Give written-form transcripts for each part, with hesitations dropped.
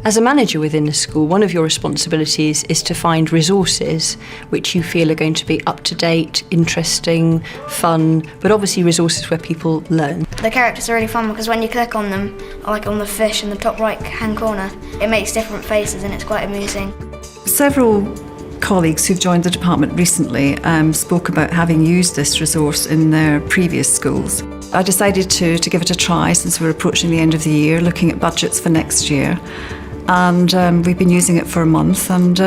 As a manager within the school, one of your responsibilities is to find resources which you feel are going to be up to date, interesting, fun, but obviously resources where people learn. The characters are really fun because when you click on them, like on the fish in the top right hand corner, it makes different faces and it's quite amusing. Several colleagues who've joined the department recently spoke about having used this resource in their previous schools. I decided to give it a try since we're approaching the end of the year, looking at budgets for next year. And we've been using it for a month, and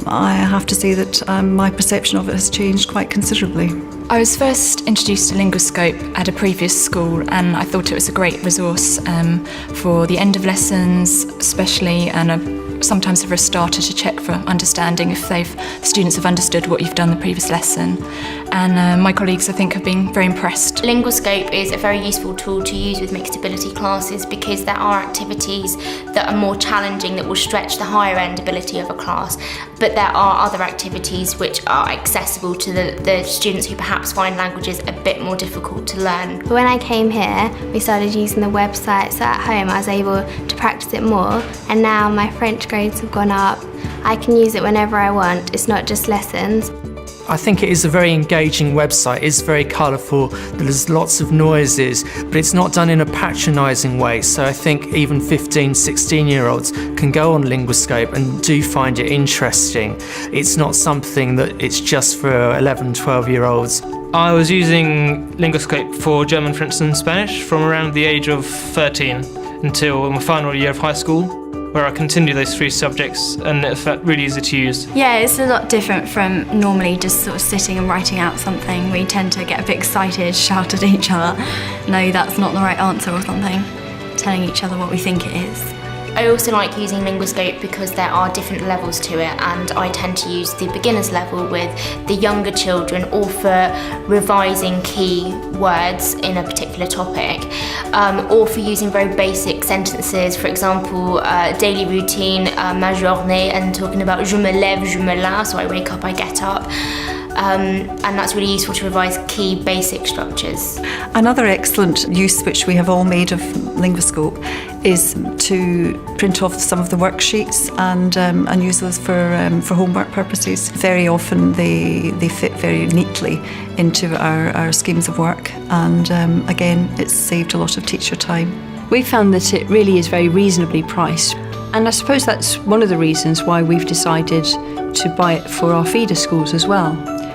I have to say that my perception of it has changed quite considerably. I was first introduced to Linguascope at a previous school, and I thought it was a great resource for the end of lessons especially, and sometimes for a starter to check for understanding if students have understood what you've done the previous lesson. And my colleagues, I think, have been very impressed. Linguascope is a very useful tool to use with mixed ability classes because there are activities that are more challenging that will stretch the higher end ability of a class, but there are other activities which are accessible to the students who perhaps find languages a bit more difficult to learn. When I came here, we started using the website, so at home I was able to practice it more, and now my French grades have gone up. I can use it whenever I want, it's not just lessons. I think it is a very engaging website. It's very colourful, there's lots of noises, but it's not done in a patronising way. So I think even 15, 16-year-olds can go on Linguascope and do find it interesting. It's not something that it's just for 11, 12-year-olds. I was using Linguascope for German, French and Spanish from around the age of 13 until my final year of high school, where I continue those three subjects, and it felt really easy to use. Yeah, it's a lot different from normally just sort of sitting and writing out something. We tend to get a bit excited, shout at each other, no, that's not the right answer or something, telling each other what we think it is. I also like using Linguascope because there are different levels to it, and I tend to use the beginners level with the younger children, or for revising key words in a particular topic, or for using very basic sentences, for example, daily routine, ma journée, and talking about je me lève, je me lave, so I wake up, I get up. And that's really useful to revise key basic structures. Another excellent use which we have all made of Linguascope is to print off some of the worksheets and use those for homework purposes. Very often they fit very neatly into our schemes of work, and again it's saved a lot of teacher time. We found that it really is very reasonably priced, and I suppose that's one of the reasons why we've decided to buy it for our feeder schools as well.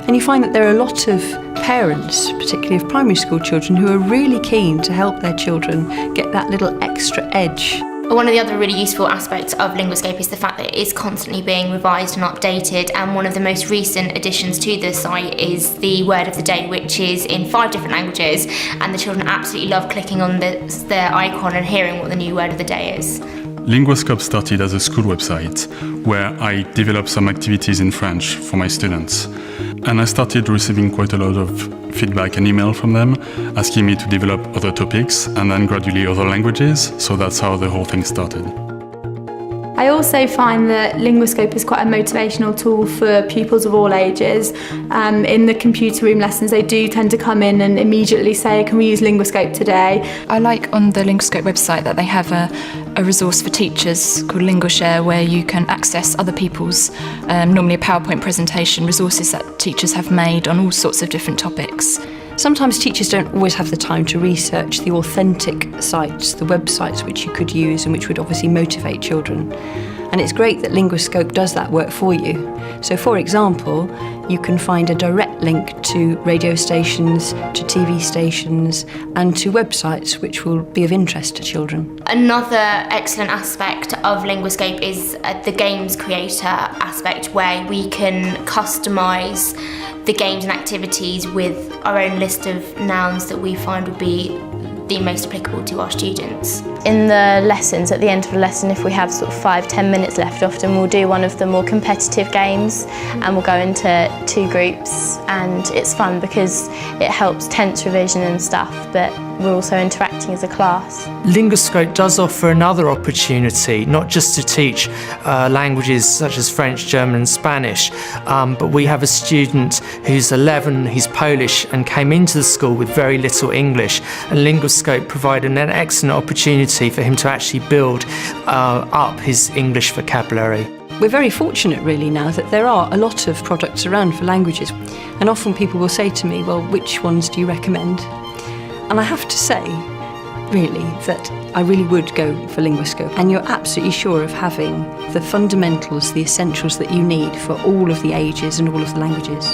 And you find that there are a lot of parents, particularly of primary school children, who are really keen to help their children get that little extra edge. One of the other really useful aspects of Linguascope is the fact that it is constantly being revised and updated, and one of the most recent additions to the site is the word of the day, which is in 5 different languages, and the children absolutely love clicking on the icon and hearing what the new word of the day is. Linguascope started as a school website where I developed some activities in French for my students. And I started receiving quite a lot of feedback and email from them asking me to develop other topics and then gradually other languages. So that's how the whole thing started. I also find that Linguascope is quite a motivational tool for pupils of all ages. In the computer room lessons, they do tend to come in and immediately say, can we use Linguascope today? I like on the Linguascope website that they have a resource for teachers called Linguashare, where you can access other people's, normally a PowerPoint presentation, resources that teachers have made on all sorts of different topics. Sometimes teachers don't always have the time to research the authentic sites, the websites which you could use and which would obviously motivate children. And it's great that Linguascope does that work for you. So for example, you can find a direct link to radio stations, to TV stations, and to websites which will be of interest to children. Another excellent aspect of Linguascope is the games creator aspect, where we can customise the games and activities with our own list of nouns that we find would be the most applicable to our students. In the lessons, at the end of the lesson, if we have sort of 5-10 minutes left, often we'll do one of the more competitive games and we'll go into 2 groups, and it's fun because it helps tense revision and stuff, but we're also interacting as a class. Linguascope does offer another opportunity, not just to teach languages such as French, German and Spanish, but we have a student who's 11, he's Polish and came into the school with very little English, and Linguascope provided an excellent opportunity for him to actually build up his English vocabulary. We're very fortunate really now that there are a lot of products around for languages, and often people will say to me, well, which ones do you recommend? And I have to say, really, that I really would go for Linguascope, and you're absolutely sure of having the fundamentals, the essentials that you need for all of the ages and all of the languages.